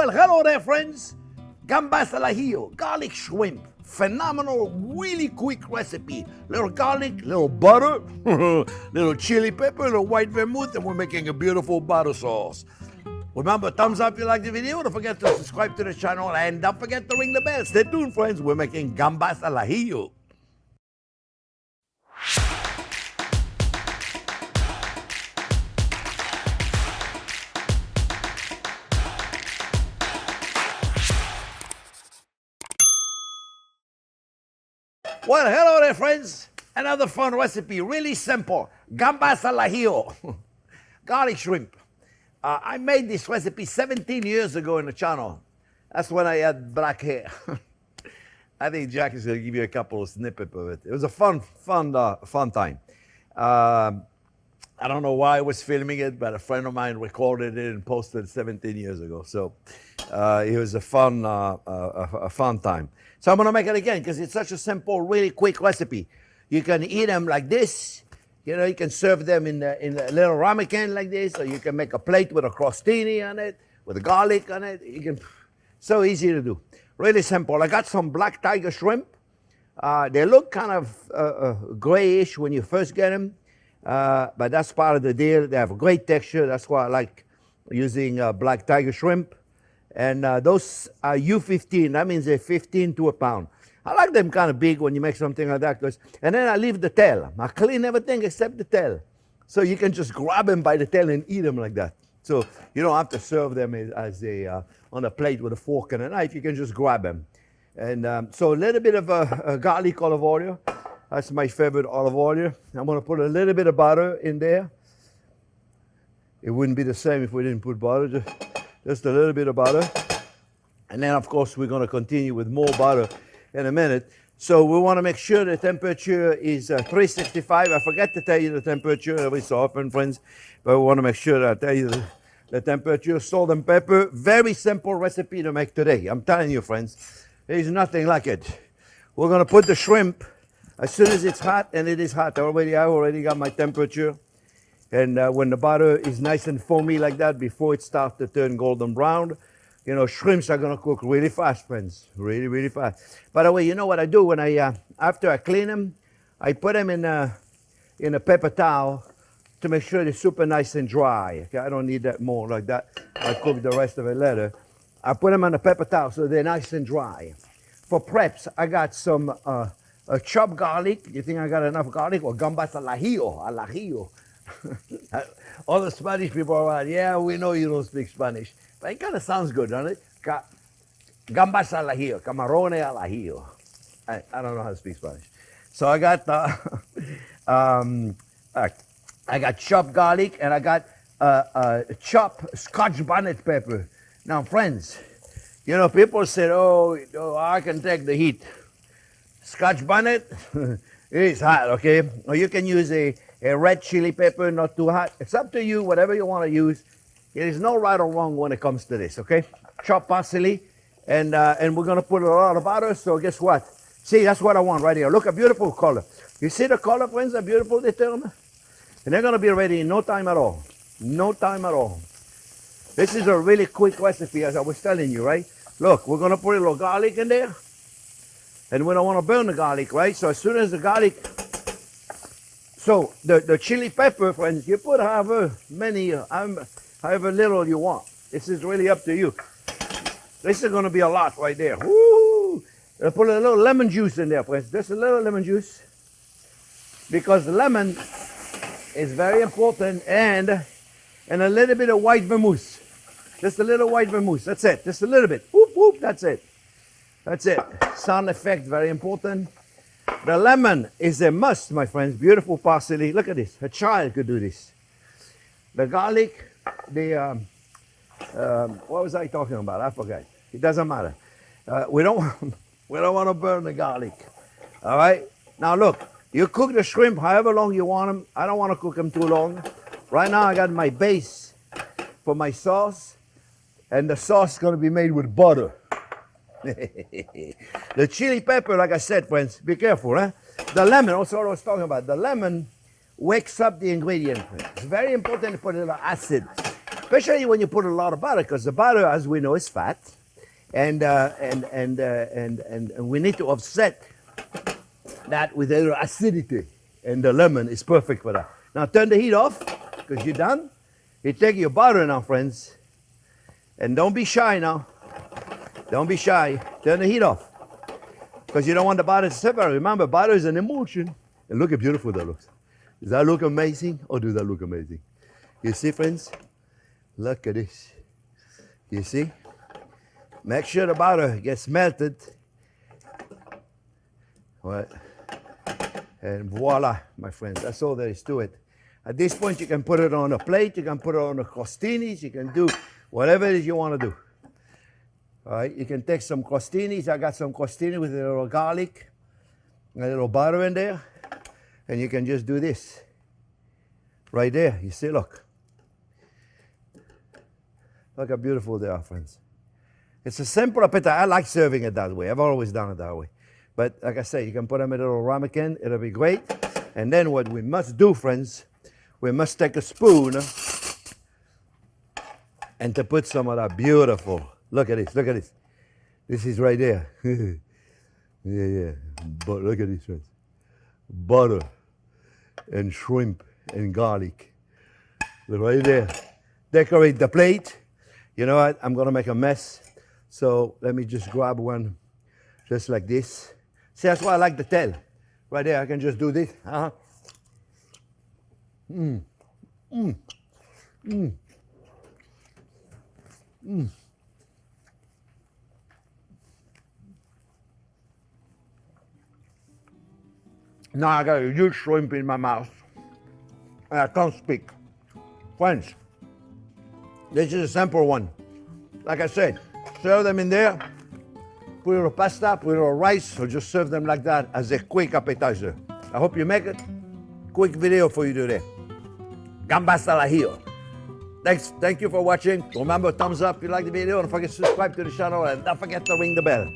Well, hello there, friends. Gambas Al Ajillo, garlic shrimp. Phenomenal, really quick recipe. Little garlic, little butter, little chili pepper, little white vermouth, and we're making a beautiful butter sauce. Remember, thumbs up if you like the video. Don't forget to subscribe to the channel, and don't forget to ring the bell. Stay tuned, friends. We're making Gambas Al Ajillo. Well, hello there, friends. Another fun recipe, really simple. Gambas Al Ajillo, garlic shrimp. I made this recipe 17 years ago in the channel. That's when I had black hair. I think Jack is going to give you a couple of snippets of it. It was a fun time. I don't know why I was filming it, but a friend of mine recorded it and posted it 17 years ago. So it was a fun time. So I'm going to make it again because it's such a simple, really quick recipe. You can eat them like this. You know, you can serve them in a little ramekin like this, or you can make a plate with a crostini on it, with a garlic on it. You can, so easy to do. Really simple. I got some black tiger shrimp. They look kind of grayish when you first get them, but that's part of the deal. They have a great texture. That's why I like using black tiger shrimp. And those are U15. That means they're 15 to a pound. I like them kind of big when you make something like that. And then I leave the tail. I clean everything except the tail. So you can just grab them by the tail and eat them like that. So you don't have to serve them as on a plate with a fork and a knife. You can just grab them. And so a little bit of a garlic olive oil. That's my favorite olive oil. I'm going to put a little bit of butter in there. It wouldn't be the same if we didn't put butter. Just a little bit of butter. And then, of course, we're going to continue with more butter in a minute. So we want to make sure the temperature is 365. I forget to tell you the temperature every so often, friends. But we want to make sure that I tell you the temperature. Salt and pepper. Very simple recipe to make today. I'm telling you, friends. There's nothing like it. We're going to put the shrimp as soon as it's hot, and it is hot already. I already got my temperature. And when the butter is nice and foamy like that, before it starts to turn golden brown, you know, shrimps are going to cook really fast, friends. Really, really fast. By the way, you know what I do when after I clean them, I put them in a paper towel to make sure they're super nice and dry. Okay, I don't need that more like that. I cook the rest of it later. I put them on a paper towel so they're nice and dry. For preps, I got some chopped garlic. You think I got enough garlic? Or gambas al ajillo, al ajillo. All the Spanish people are like, yeah, we know you don't speak Spanish. But it kind of sounds good, doesn't it? Gambas al ajillo, camarones al ajillo. I don't know how to speak Spanish. So I got I got chopped garlic, and I got chopped Scotch bonnet pepper. Now, friends, you know, people said, oh, I can take the heat. Scotch bonnet, it is hot, okay? Or you can use a red chili pepper, not too hot. It's up to you, whatever you want to use. There is no right or wrong when it comes to this, okay? Chopped parsley, and we're going to put a lot of butter, so guess what? See, that's what I want right here. Look, a beautiful color. You see the color, friends, how beautiful they turn? And they're going to be ready in no time at all. No time at all. This is a really quick recipe, as I was telling you, right? Look, we're going to put a little garlic in there. And we don't want to burn the garlic, right? So as soon as the garlic... So the chili pepper, friends, you put however little you want. This is really up to you. This is going to be a lot right there. Woo! I'll put a little lemon juice in there, friends. Just a little lemon juice. Because lemon is very important. And a little bit of white vermouth. Just a little white vermouth. That's it. Just a little bit. Whoop, whoop. That's it. That's it. Sound effect, very important. The lemon is a must, my friends. Beautiful parsley. Look at this. A child could do this. The garlic, what was I talking about? I forgot. It doesn't matter. We don't want to burn the garlic. All right? Now look, you cook the shrimp however long you want them. I don't want to cook them too long. Right now I got my base for my sauce. And the sauce is going to be made with butter. The chili pepper, like I said, friends, be careful, huh? The lemon, also what I was talking about, the lemon wakes up the ingredient. It's very important to put a little acid. especially when you put a lot of butter, because the butter, as we know, is fat, and we need to offset that with a little acidity, and the lemon is perfect for that. Now turn the heat off, because you're done. You take your butter now, friends, and don't be shy now. Don't be shy. Turn the heat off, because you don't want the butter to separate. Remember, butter is an emulsion. And look how beautiful that looks. Does that look amazing, or does that look amazing? You see, friends? Look at this. You see? Make sure the butter gets melted. Right. And voila, my friends. That's all there is to it. At this point, you can put it on a plate. You can put it on the crostinis. You can do whatever it is you want to do. All right. You can take some crostinis. I got some crostini with a little garlic, a little butter in there. And you can just do this. Right there. You see, look. Look how beautiful they are, friends. It's a simple appetite. I like serving it that way. I've always done it that way. But like I say, you can put them in a little ramekin. It'll be great. And then what we must do, friends, we must take a spoon and to put some of that beautiful. Look at this. Look at this. This is right there. Yeah. But look at this, friends. Butter and shrimp and garlic. Right there. Decorate the plate. You know what? I'm going to make a mess. So let me just grab one just like this. See, that's why I like the tail. Right there, I can just do this. Now I got a huge shrimp in my mouth. And I can't speak. Friends, this is a simple one. Like I said, serve them in there. Put a little pasta, put a little rice, or just serve them like that as a quick appetizer. I hope you make it. Quick video for you today. Gambas Al Ajillo. Thank you for watching. Remember, thumbs up if you like the video. Don't forget to subscribe to the channel and don't forget to ring the bell.